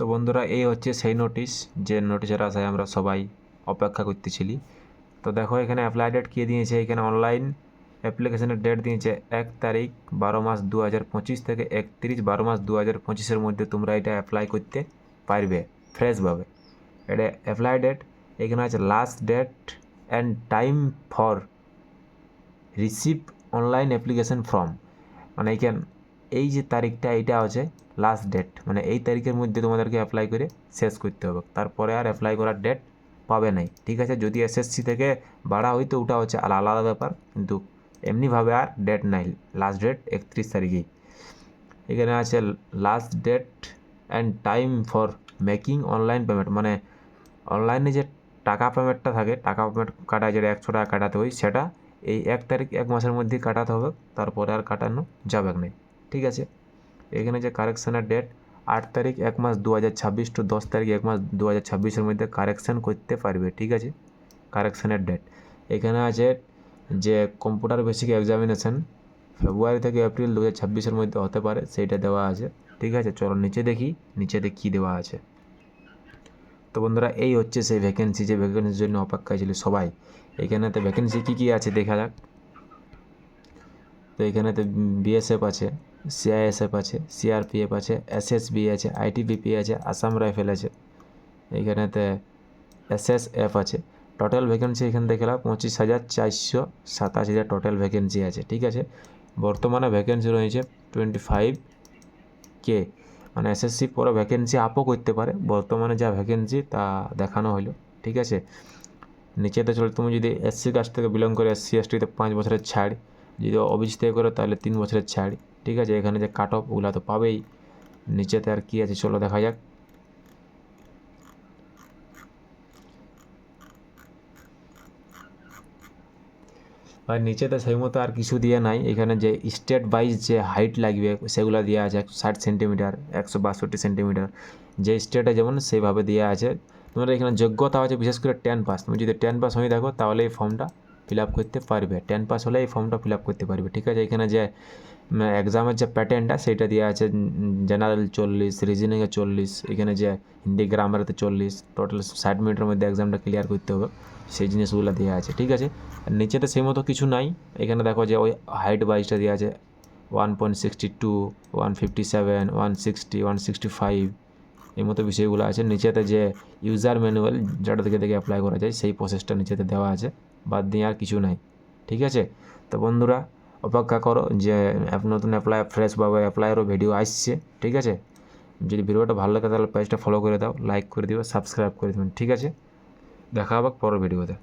তো বন্ধুরা এই হচ্ছে সেই নোটিশ, যে নোটিশের আশায় আমরা সবাই অপেক্ষা করতেছিলি। তো দেখো এখানে অ্যাপ্লাই ডেট কী দিয়েছে, এখানে অনলাইন অ্যাপ্লিকেশনের ডেট দিয়েছে 1 তারিখ 12 মাস 2025 থেকে 31 12 মাস 2025-এর মধ্যে তোমরা এটা অ্যাপ্লাই করতে পারবে ফ্রেশভাবে। এটা অ্যাপ্লাই ডেট, এখানে আছে last date and time for receive online application form, মানে এইখানে এই যে তারিখটা এইটা হচ্ছে লাস্ট ডেট, মানে এই তারিখের মধ্যে তোমাদেরকে অ্যাপ্লাই করে শেষ করতে হবে, তারপরে আর অ্যাপ্লাই করার ডেট পাবে নাই। ঠিক আছে, যদি এসএসসি থেকে বাড়া হইতো ওটা হচ্ছে আলাদা ব্যাপার, কিন্তু এমনিভাবে আর ডেট নাই, লাস্ট ডেট 31 তারিখেই। এখানে আছে last date and time for making online payment, মানে অনলাইনে যে টাকা পেমেন্টটা থাকে, টাকা পেমেন্ট কাটায় যেটা 100 টাকা কাটাতে হয়, সেটা এই 1 তারিখ 1 মাসের মধ্যেই কাটাতে হবে, তারপরে আর কাটানো যাবে না। ঠিক আছে, এখানে যে কারেকশানের ডেট 8 তারিখ 1 মাস 2026 টু 10 তারিখ 1 মাস 2026-এর মধ্যে কারেকশান করতে পারবে। ঠিক আছে, কারেকশানের ডেট এখানে আছে যে কম্পিউটার বেসিক এক্সামিনেশান ফেব্রুয়ারি থেকে এপ্রিল 2026-এর মধ্যে হতে পারে, সেইটা দেওয়া আছে। ঠিক আছে, চলো নিচে দেখি নিচেতে কী দেওয়া আছে। তো বন্ধুরা এই হচ্ছে সেই ভ্যাকেন্সি, যে ভ্যাকেন্সির জন্য অপেক্ষায় ছিল সবাই। এখানেতে ভ্যাকেন্সি কী কী আছে দেখা যাক। তো এখানেতে বিএসএফ আছে, সিআইএসএফ আছে, সিআরপিএফ আছে, এসএসবি আছে, আইটিবিপি আছে, আসাম রাইফেল আছে, এইখানেতে এসএসএফ আছে। টোটাল ভ্যাকেন্সি এখানে দেখলাম 25,487 টোটাল ভ্যাকেন্সি আছে। ঠিক আছে, বর্তমানে ভ্যাকেন্সি রয়েছে 25K, মানে এসএসসি পরে ভ্যাকেন্সি আপও করতে পারে, বর্তমানে যা ভ্যাকেন্সি তা দেখানো হলো। ঠিক আছে, নিচেতে চলে তুমি যদি এসসি কাস্ট থেকে বিলং করে এসসি এসটিতে 5 বছরের ছাড়, যদি ওবিসি থেকে করে তাহলে 3 বছরের ছাড়। ঠিক আছে, এখানে যে কাট অফ ওগুলো তো পাবেই। নিচেতে আর কী আছে চলো দেখা যাক। আর নিচেতে সেই মতো আর কিছু দিয়ে নাই, এখানে যে স্টেট ওয়াইজ যে হাইট লাগবে সেগুলো দেওয়া আছে 60 সেন্টিমিটার 162 সেন্টিমিটার, যে স্টেটে যেমন সেইভাবে দেওয়া আছে। তোমাদের এখানে যোগ্যতা আছে বিশেষ করে 10 পাস, তুমি যদি 10 পাস হয়ে থাকো তাহলে এই ফর্মটা ফিল আপ করতে পারবে, 10 পাস হলে এই ফর্মটা ফিল আপ করতে পারবে। ঠিক আছে, এখানে যে এক্সামের যে প্যাটার্নটা সেইটা দেওয়া আছে, জেনারেল 40, রিজনিংয়ে 40, এখানে যে হিন্দি গ্রামারেতে 40, টোটাল 60 মিনিটের মধ্যে এক্সামটা ক্লিয়ার করতে হবে, সেই জিনিসগুলো দেওয়া আছে। ঠিক আছে, নিচেতে সেই মতো কিছু নাই। এখানে দেখো যে ওই হাইট ওয়াইজটা দেওয়া আছে 1.62, 157, 160, 165 এই মতো বিষয়গুলো আছে। নিচেতে যে ইউজার ম্যানুয়াল যেটা থেকে অ্যাপ্লাই করা যায় সেই প্রসেসটা নিচেতে দেওয়া আছে, বাদ দিয়ে আর কিছু নাই। ঠিক আছে, তো বন্ধুরা অপেক্ষা করো, যে নতুন ফ্রেশভাবে অ্যাপ্লাইয়েরও ভিডিও আসছে। ঠিক আছে, যদি ভিডিওটা ভালো লাগে তাহলে পেজটা ফলো করে দাও, লাইক করে দিও, সাবস্ক্রাইব করে দেবেন। ঠিক আছে, দেখা হবে পরের ভিডিওতে।